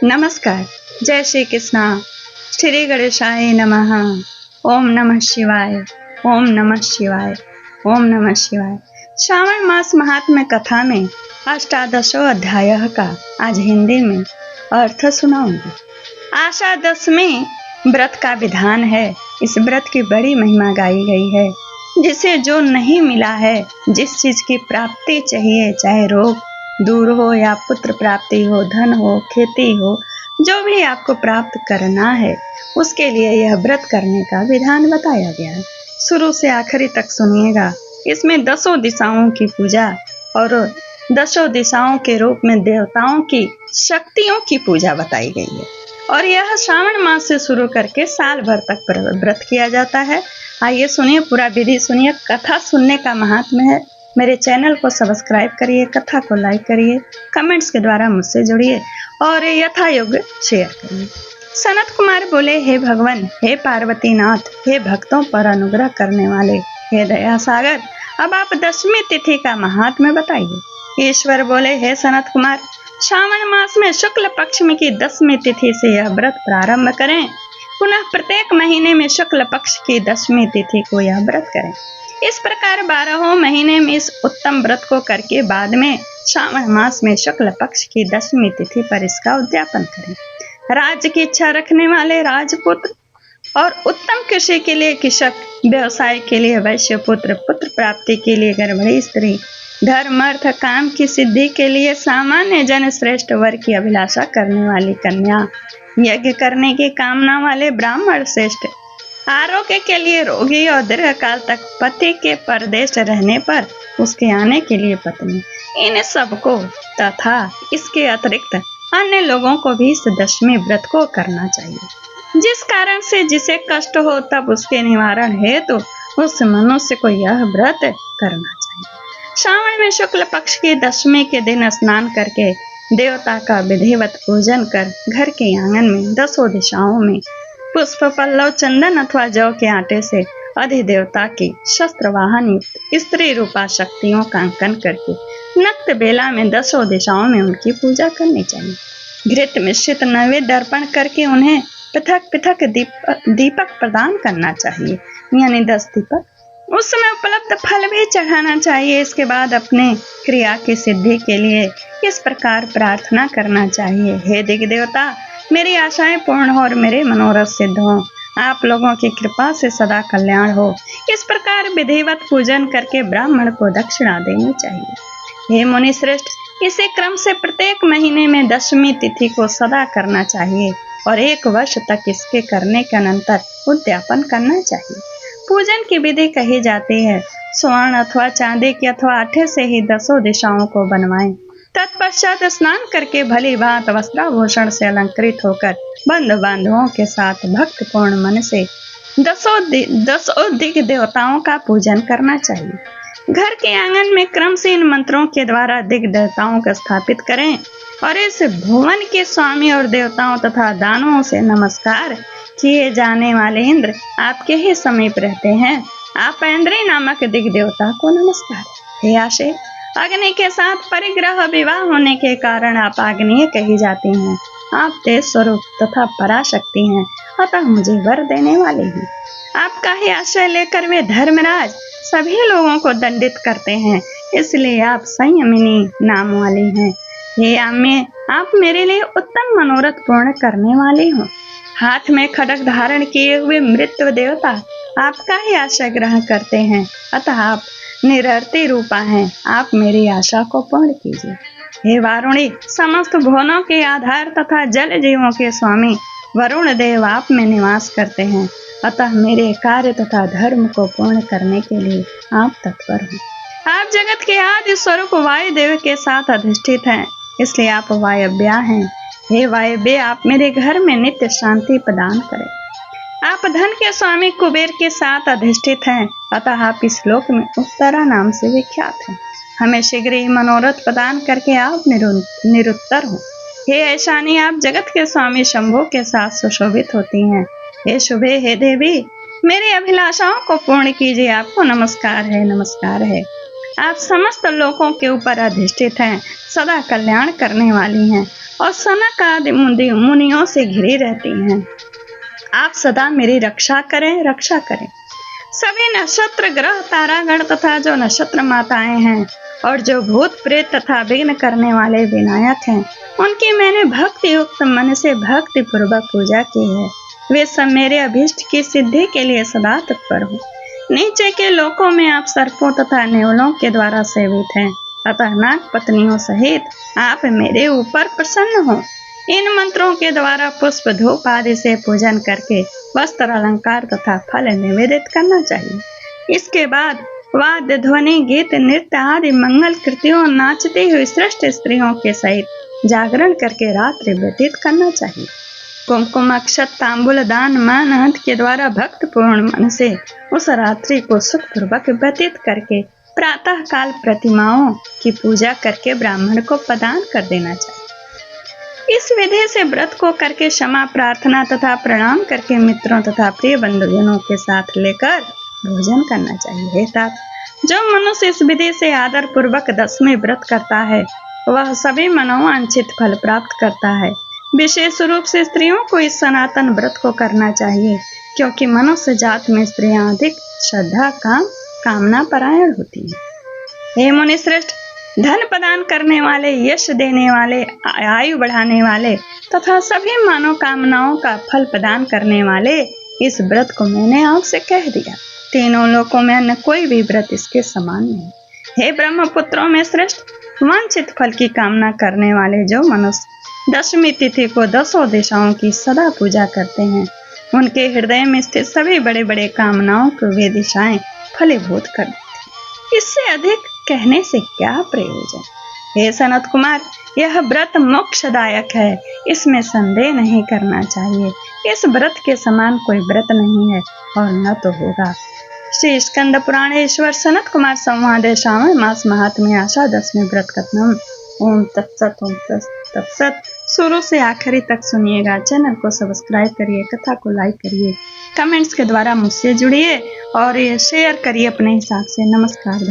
नमस्कार। जय श्री कृष्णा। श्री गणेशाय नमः। ओम नमः शिवाय। ओम नमः शिवाय। ओम नमः शिवाय। श्रावण मास महात्म्य कथा में अष्टादशों अध्याय का आज हिंदी में अर्थ सुनाऊंगी। आषाढ़ दशमी व्रत का विधान है। इस व्रत की बड़ी महिमा गाई गई है। जिसे जो नहीं मिला है, जिस चीज की प्राप्ति चाहिए, चाहे रोग दूर हो या पुत्र प्राप्ति हो, धन हो, खेती हो, जो भी आपको प्राप्त करना है, उसके लिए यह व्रत करने का विधान बताया गया है। शुरू से आखिरी तक सुनिएगा। इसमें 10 दिशाओं की पूजा और 10 दिशाओं के रूप में देवताओं की शक्तियों की पूजा बताई गई है। और यह श्रावण मास से शुरू करके साल भर तक व्रत किया जाता है। आइए सुनिए, पूरा विधि सुनिए। कथा सुनने का महात्म्य है। मेरे चैनल को सब्सक्राइब करिए, कथा को लाइक करिए, कमेंट्स के द्वारा मुझसे जुड़िए और यथा योग्य शेयर करिए। सनत कुमार बोले, हे भगवान, हे पार्वती नाथ, हे भक्तों पर अनुग्रह करने वाले, हे दया सागर, अब आप दशमी तिथि का महात्म्य बताइए। ईश्वर बोले, हे सनत कुमार, श्रावण मास में शुक्ल पक्ष में की 10वीं तिथि से यह व्रत प्रारंभ करें। पुनः प्रत्येक महीने में शुक्ल पक्ष की 10वीं तिथि को यह व्रत करें। इस प्रकार 12 महीने में इस उत्तम व्रत को करके बाद में श्रावण मास में शुक्ल पक्ष की 10वीं तिथि पर इसका उद्यापन करें। राज्य की इच्छा रखने वाले राजपुत्र और उत्तम कृषि के लिए कृषक, व्यवसाय के लिए वैश्य पुत्र, पुत्र प्राप्ति के लिए गर्भणी स्त्री, धर्म अर्थ काम की सिद्धि के लिए सामान्य जन, श्रेष्ठ वर की अभिलाषा करने वाली कन्या, यज्ञ करने की कामना वाले ब्राह्मण श्रेष्ठ, आरोग्य के लिए रोगी और दीर्घ काल तक पति के परदेश रहने पर उसके आने के लिए पत्नी, इन सबको तथा इसके अतिरिक्त अन्य लोगों को भी इस दशमी व्रत को करना चाहिए। जिस कारण से जिसे कष्ट हो, तब उसके निवारण हेतु उस मनुष्य को यह व्रत करना चाहिए। श्रावण में शुक्ल पक्ष की 10वीं के दिन स्नान करके देवता का विधिवत पूजन कर घर के आंगन में 10 दिशाओं में पुष्प, पल्लव, चंदन अथवा जौ के आटे से अधिदेवता की शस्त्र वाहन युक्त स्त्री रूपा शक्तियों का अंकन करके नक्त बेला में 10 दिशाओं में उनकी पूजा करनी चाहिए। घृत मिश्रित नैवेद्य अर्पण करके उन्हें पृथक पृथक दीपक प्रदान करना चाहिए, यानी 10 दीपक। उस समय उपलब्ध फल भी चढ़ाना चाहिए। इसके बाद अपने क्रिया की सिद्धि के लिए इस प्रकार प्रार्थना करना चाहिए, हे दिग् देवता, मेरी आशाएं पूर्ण हो और मेरे मनोरथ सिद्ध हो, आप लोगों की कृपा से सदा कल्याण हो। इस प्रकार विधिवत पूजन करके ब्राह्मण को दक्षिणा देनी चाहिए। हे मुनि श्रेष्ठ, इसे क्रम से प्रत्येक महीने में 10वीं तिथि को सदा करना चाहिए और 1 वर्ष तक इसके करने के अनंतर उद्यापन करना चाहिए। पूजन की विधि कही जाती है, स्वर्ण अथवा चांदी की अथवा आटे से ही 10 दिशाओं को बनवाएं। तत्पश्चात स्नान करके भली भांत वस्त्राभूषण से अलंकृत होकर बंधु बांधवों के साथ भक्तिपूर्ण मन से 10 दिग् देवताओं का पूजन करना चाहिए। घर के आंगन में क्रम से इन मंत्रों के द्वारा दिग् देवताओं को स्थापित करें और इस भुवन के स्वामी और देवताओं तथा दानवों से नमस्कार किए जाने वाले इंद्र आपके ही समीप रहते हैं, आप इंद्री नामक दिग् देवता को नमस्कार। हे आशे, अग्नि के साथ परिग्रह विवाह होने के कारण आप आग्नेय कही जाती हैं। आप तेज स्वरूप तथा पराशक्ति हैं, अतः मुझे वर देने वाले हैं। आपका ही आश्रय लेकर वे धर्मराज सभी लोगों को दंडित करते हैं, इसलिए आप संयमिनी नाम वाली हैं। हे आम्य, आप मेरे लिए उत्तम मनोरथ पूर्ण करने वाली हो। हाथ में खड्ग धारण किए हुए मृत्यु देवता आपका ही आश्रय ग्रहण करते हैं, अतः आप निरर्ती रूपा हैं, आप मेरी आशा को पूर्ण कीजिए। हे वारुणी, समस्त भुवनों के आधार तथा जल जीवों के स्वामी वरुण देव आप में निवास करते हैं, अतः मेरे कार्य तथा धर्म को पूर्ण करने के लिए आप तत्पर हो। आप जगत के आदि स्वरूप वायुदेव के साथ अधिष्ठित हैं, इसलिए आप वायव्या हैं। हे वायव्य, आप मेरे घर में नित्य शांति प्रदान करें। आप धन के स्वामी कुबेर के साथ अधिष्ठित हैं, अतः आप इस लोक में उत्तरा नाम से विख्यात हैं। हमें शीघ्र ही मनोरथ प्रदान करके आप निरुत्तर हो। हे ऐशानी, आप जगत के स्वामी शंभु के साथ सुशोभित होती हैं। हे शुभे, हे देवी, मेरी अभिलाषाओं को पूर्ण कीजिए, आपको नमस्कार है, नमस्कार है। आप समस्त लोगों के ऊपर अधिष्ठित हैं, सदा कल्याण करने वाली हैं और सनक आदि मुनियों से घिरी रहती हैं। आप सदा मेरी रक्षा करें। सभी नक्षत्र ग्रह तारागण तथा जो नक्षत्र माताएं हैं और जो भूत प्रेत तथा विघ्न करने वाले विनायक हैं, उनकी मैंने भक्ति युक्त मन से भक्ति पूर्वक पूजा की है। वे सब मेरे अभीष्ट की सिद्धि के लिए सदा तत्पर हो। नीचे के लोकों में आप सर्पों तथा नेवलों के द्वारा सेवित हैं, अतः नाग पत्नियों सहित आप मेरे ऊपर प्रसन्न हो। इन मंत्रों के द्वारा पुष्प धूप आदि से पूजन करके वस्त्र अलंकार तथा फल निवेदित करना चाहिए। इसके बाद वाद्य ध्वनि गीत नृत्य आदि मंगल कृतियों नाचती हुई श्रेष्ठ स्त्रियों के सहित जागरण करके रात्रि व्यतीत करना चाहिए। कुमकुम अक्षत तांबुल दान मान अंत के द्वारा भक्त पूर्ण मन से उस रात्रि को सुखपूर्वक व्यतीत करके प्रातः काल प्रतिमाओं की पूजा करके ब्राह्मण को प्रदान कर देना चाहिए। इस विधि से व्रत को करके क्षमा प्रार्थना तथा प्रणाम करके मित्रों तथा प्रिय बंधुजनों के साथ लेकर भोजन करना चाहिए। जो मनुष्य इस विधि से आदर पूर्वक 10वें व्रत करता है, वह सभी मनोवांछित फल प्राप्त करता है। विशेष रूप से स्त्रियों को इस सनातन व्रत को करना चाहिए, क्योंकि मनुष्य जात में स्त्रियां अधिक श्रद्धा कामना परायण होती हैं। हे मुनि श्रेष्ठ, धन प्रदान करने वाले, यश देने वाले, आयु बढ़ाने वाले तथा सभी मनोकामनाओं का फल प्रदान करने वाले इस व्रत को मैंने आपसे कह दिया। तीनों लोकों में अन्य कोई भी व्रत इसके समान नहीं। हे ब्रह्मपुत्रों में श्रेष्ठ, वांछित फल की कामना करने वाले जो मनुष्य 10वीं तिथि को 10 दिशाओं की सदा पूजा करते हैं, उनके हृदय में स्थित सभी बड़े बड़े कामनाओं को वे दिशाएं फलीभूत कर देती। इससे अधिक कहने से क्या प्रयोजन। हे सनत कुमार, यह व्रत मोक्षदायक है, इसमें संदेह नहीं करना चाहिए। इस व्रत के समान कोई व्रत नहीं है और न तो होगा। श्री स्कंद पुराणेश्वर सनत कुमार संवाद श्रावण मास महात्म्य आशा 10वें व्रत कथनम। ओम तत्सत, ओम तत्सत। शुरू से आखिरी तक सुनिएगा। चैनल को सब्सक्राइब करिए, कथा को लाइक करिए, कमेंट्स के द्वारा मुझसे जुड़िए और ये शेयर करिए अपने हिसाब से। नमस्कार।